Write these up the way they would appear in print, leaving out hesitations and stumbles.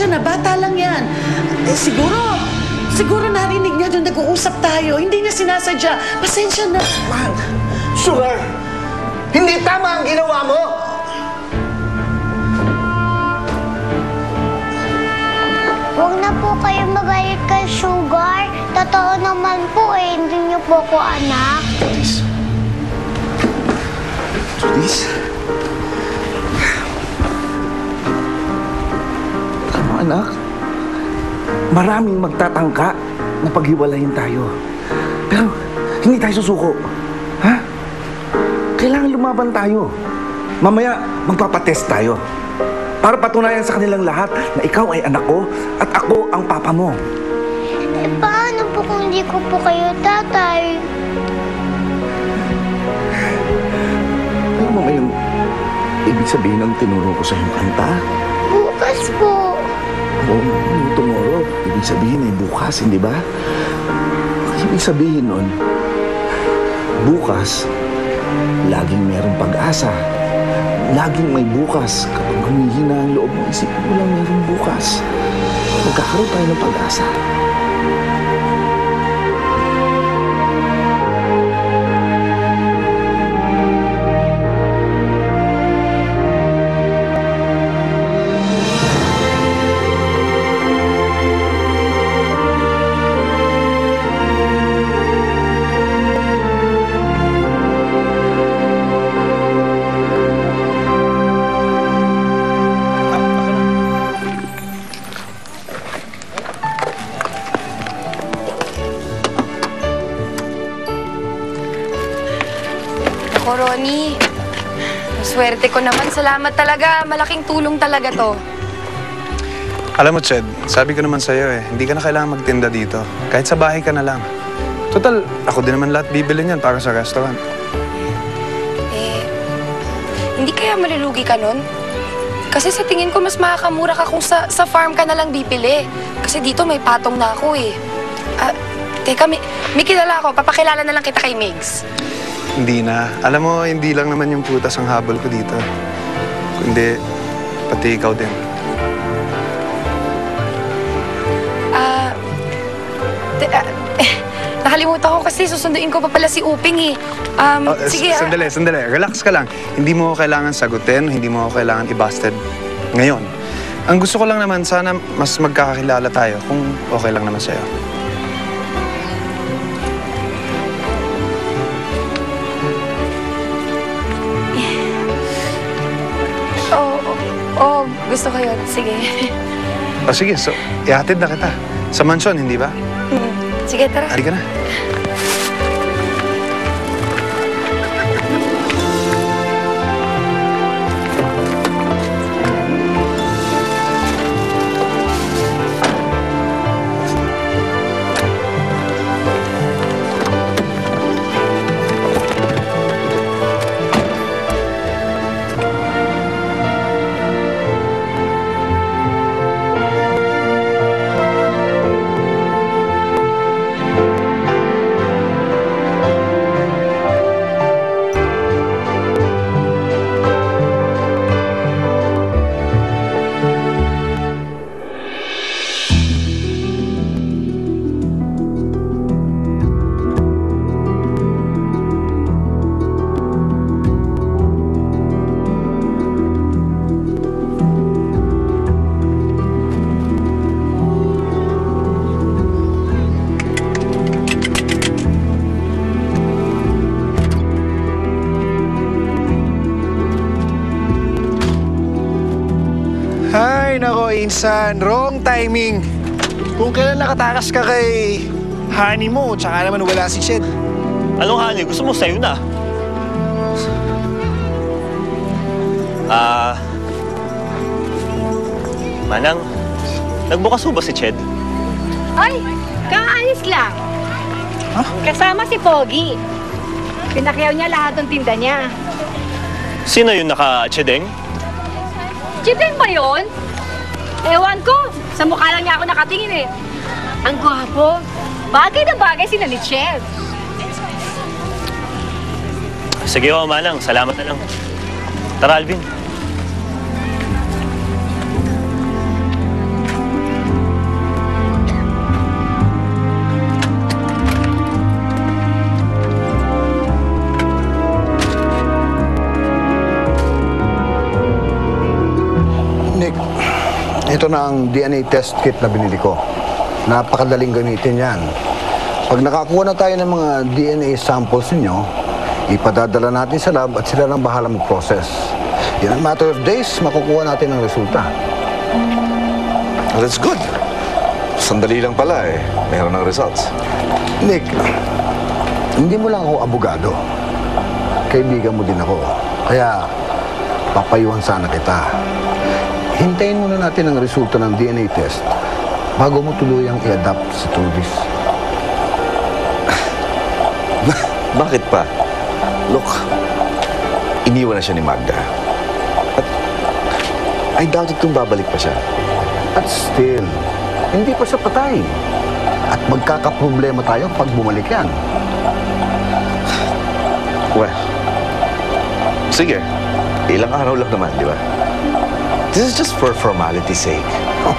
Pasensya na, bata lang yan. Siguro narinig niya doon nag-uusap tayo. Hindi niya sinasadya. Pasensya na. Man, Sugar, hindi tama ang ginawa mo! Huwag na po kayo magalit kay Sugar. Totoo naman po hindi niyo po ko anak. Judith? Tama, anak. Maraming magtatangka na paghiwalayin tayo. Pero hindi tayo susuko. Ha? Kailangan lumaban tayo. Mamaya, magpapatest tayo. Para patunayan sa kanilang lahat na ikaw ay anak ko at ako ang papa mo. Eh, paano po kung hindi ko po kayo tatay? Alam mo ba yung ibig sabihin ng tinuro ko sa iyong kanta? Bukas po. Oo, yung tomorrow, ibig sabihin ay bukas, hindi ba? Ibig sabihin nun, bukas, laging merong pag-asa. Laging may bukas. Kapag humihina ang loob mo, isipin mo lang merong bukas. Magkakaroon tayo ng pag-asa. Ako, Ronnie. Swerte ko naman. Salamat talaga. Malaking tulong talaga to. Alam mo, Ched, sabi ko naman sa'yo hindi ka na kailangan magtinda dito. Kahit sa bahay ka na lang. Total, ako din naman lahat bibili niyan para sa restaurant. Hindi kaya malulugi ka nun? Kasi sa tingin ko, mas makakamura ka kung sa farm ka na lang bibili. Kasi dito may patong na ako Teka, may kilala ako. Papakilala na lang kita kay Migs. Hindi na. Alam mo, hindi lang naman yung putas ang habol ko dito. Kundi, pati ikaw din. Nakalimutan ko kasi susunduin ko pa pala si Uping Sige. Sandali. Relax ka lang. Hindi mo kailangan sagutin, hindi mo kailangan i-busted ngayon. Ang gusto ko lang naman, sana mas magkakakilala tayo kung okay lang naman sa'yo. Gusto ko yun. Sige. Sige, so, ihatid na kita. Sa mansyon, hindi ba? Sige, tara. Halika na. Ay, nako, Insan. Wrong timing. Kung kailan nakatakas ka kay honey mo, tsaka naman wala si Ched. Anong honey? Gusto mo sa'yo na? Manang, nagbukas ba si Ched? Ay, kaalis lang. Huh? Kasama si Pogi. Pinakyaw niya lahat ng tinda niya. Sino yung naka-Chedeng? Chideng ba yun? Ewan ko. Sa mukha lang niya ako nakatingin Ang gwapo. Bagay na bagay sila ni Chef. Sige ho, Manang. Salamat na lang. Tara, Alvin. Ito na ang DNA test kit na binili ko. Napakadaling gamitin yan. Pag nakakuha na tayo ng mga DNA samples ninyo, ipadadala natin sa lab at sila nang bahala mag-process. In a matter of days, makukuha natin ang resulta. Well, that's good. Sandali lang pala eh. Meron ng results. Nick, hindi mo lang ako abogado. Kaibigan mo din ako. Kaya, papayuhan sana kita. Hintayin muna natin ang resulta ng DNA test bago mo tuluyang i-adapt si Turbis. Bakit pa? Look, iniwan na siya ni Magda. At I doubt it kung babalik pa siya. At still, hindi pa siya patay. At magkakaproblema tayo pag bumalik yan. Well, sige. Ilang araw lang naman, di ba? This is just for formality's sake. Oh,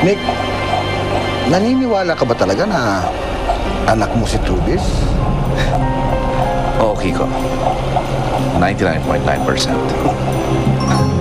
Nick, naniniwala ka ba talaga na anak mo si Turbis? Oo, Kiko. 99.9%.